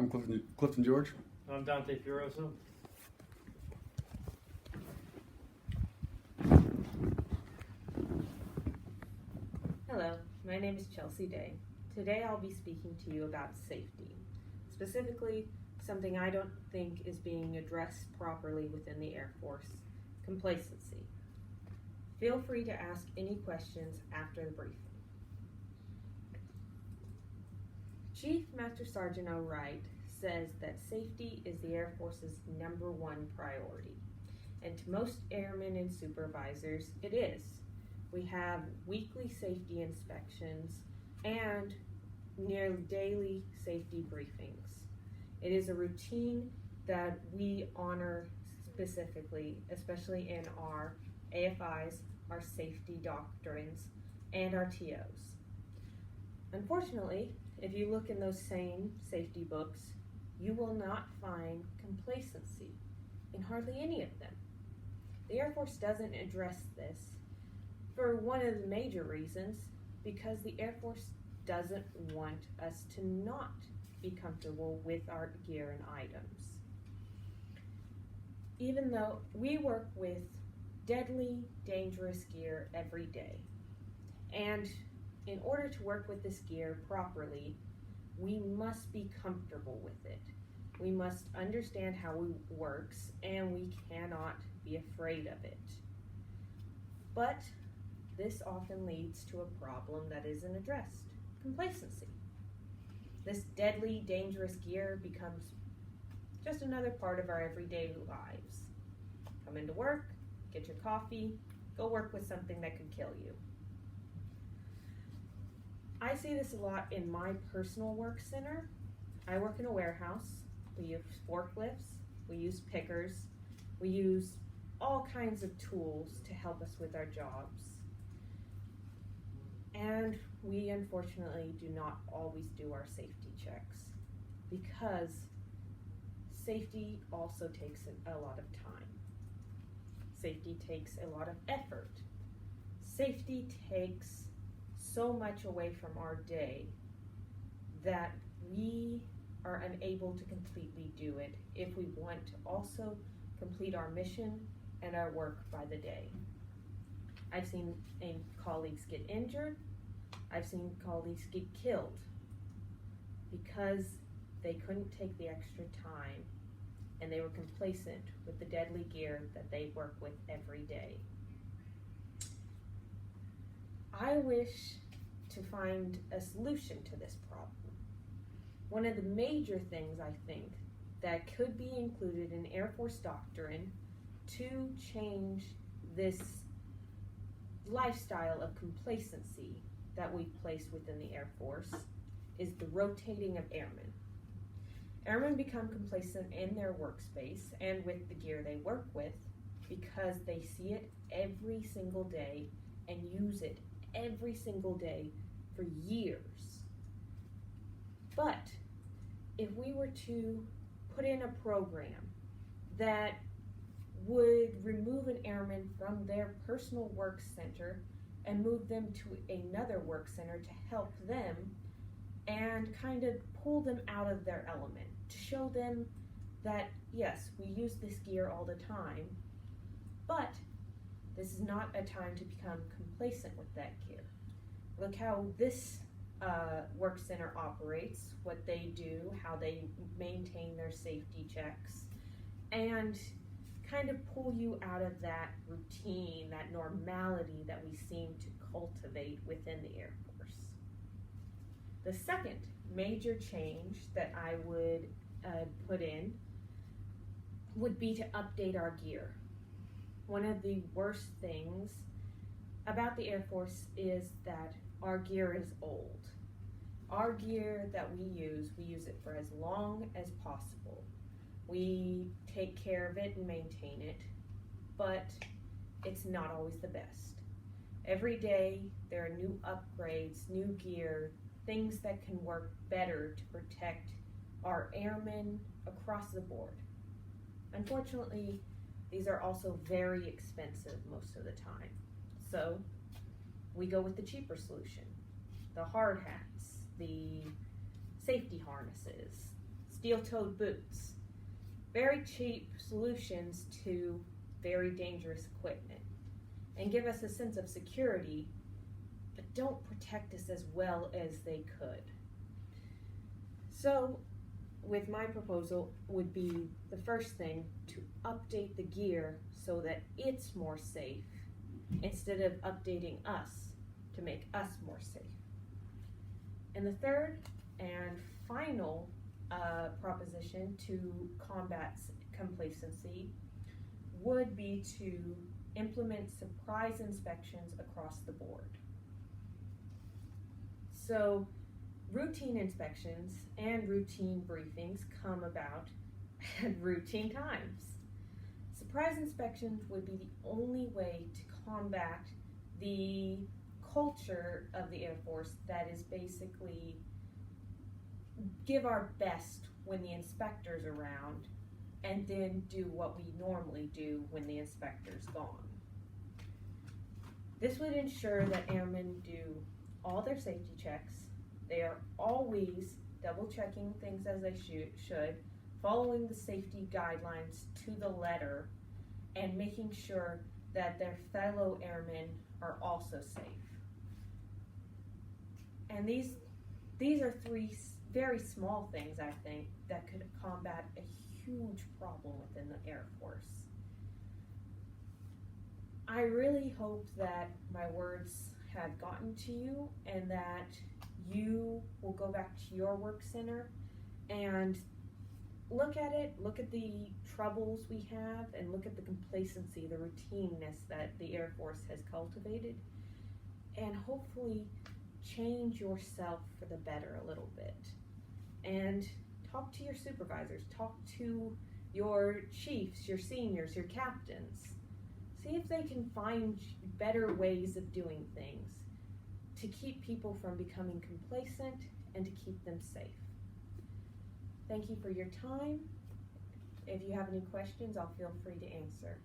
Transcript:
I'm Clifton George. I'm Dante Fioroso. Hello, my name is Chelsea Day. Today I'll be speaking to you about safety, specifically something I don't think is being addressed properly within the Air Force: complacency. Feel free to ask any questions after the briefing. Chief Master Sergeant O'Wright says that safety is the Air Force's #1 priority, and to most airmen and supervisors, it is. We have weekly safety inspections and nearly daily safety briefings. It is a routine that we honor specifically, especially in our AFIs, our safety doctrines, and our TOs. Unfortunately, if you look in those same safety books, you will not find complacency in hardly any of them. The Air Force doesn't address this for one of the major reasons, because the Air Force doesn't want us to not be comfortable with our gear and items. Even though we work with deadly, dangerous gear every day, and in order to work with this gear properly, we must be comfortable with it. We must understand how it works, and we cannot be afraid of it. But this often leads to a problem that isn't addressed: complacency. This deadly, dangerous gear becomes just another part of our everyday lives. Come into work, get your coffee, go work with something that could kill you. I see this a lot in my personal work center. I work in a warehouse. We use forklifts, we use pickers, we use all kinds of tools to help us with our jobs. And we unfortunately do not always do our safety checks, because safety also takes a lot of time. Safety takes a lot of effort. Safety takes so much away from our day that we are unable to completely do it if we want to also complete our mission and our work by the day. I've seen colleagues get injured. I've seen colleagues get killed because they couldn't take the extra time and they were complacent with the deadly gear that they work with every day. I wish to find a solution to this problem. One of the major things I think that could be included in Air Force doctrine to change this lifestyle of complacency that we place within the Air Force is the rotating of airmen. Airmen become complacent in their workspace and with the gear they work with because they see it every single day and use it every single day for years. But if we were to put in a program that would remove an airman from their personal work center and move them to another work center to help them and kind of pull them out of their element, to show them that yes, we use this gear all the time, but this is not a time to become complacent with that gear. Look how this work center operates, what they do, how they maintain their safety checks, and kind of pull you out of that routine, that normality that we seem to cultivate within the Air Force. The second major change that I would put in would be to update our gear. One of the worst things about the Air Force is that our gear is old. Our gear that we use it for as long as possible. We take care of it and maintain it, but it's not always the best. Every day there are new upgrades, new gear, things that can work better to protect our airmen across the board. Unfortunately, these are also very expensive most of the time. So we go with the cheaper solution. The hard hats, the safety harnesses, steel-toed boots. Very cheap solutions to very dangerous equipment, and give us a sense of security, but don't protect us as well as they could. So, with my proposal would be the first thing to update the gear so that it's more safe instead of updating us to make us more safe. And the third and final proposition to combat complacency would be to implement surprise inspections across the board. So routine inspections and routine briefings come about at routine times. Surprise inspections would be the only way to combat the culture of the Air Force that is basically give our best when the inspector's around and then do what we normally do when the inspector's gone. This would ensure that airmen do all their safety checks. They are always double checking things as they should, following the safety guidelines to the letter, and making sure that their fellow airmen are also safe. And these are three very small things, I think, that could combat a huge problem within the Air Force. I really hope that my words have gotten to you and that you will go back to your work center and look at it, look at the troubles we have, and look at the complacency, the routineness that the Air Force has cultivated, and hopefully change yourself for the better a little bit. And talk to your supervisors, talk to your chiefs, your seniors, your captains. See if they can find better ways of doing things to keep people from becoming complacent and to keep them safe. Thank you for your time. If you have any questions, I'll feel free to answer.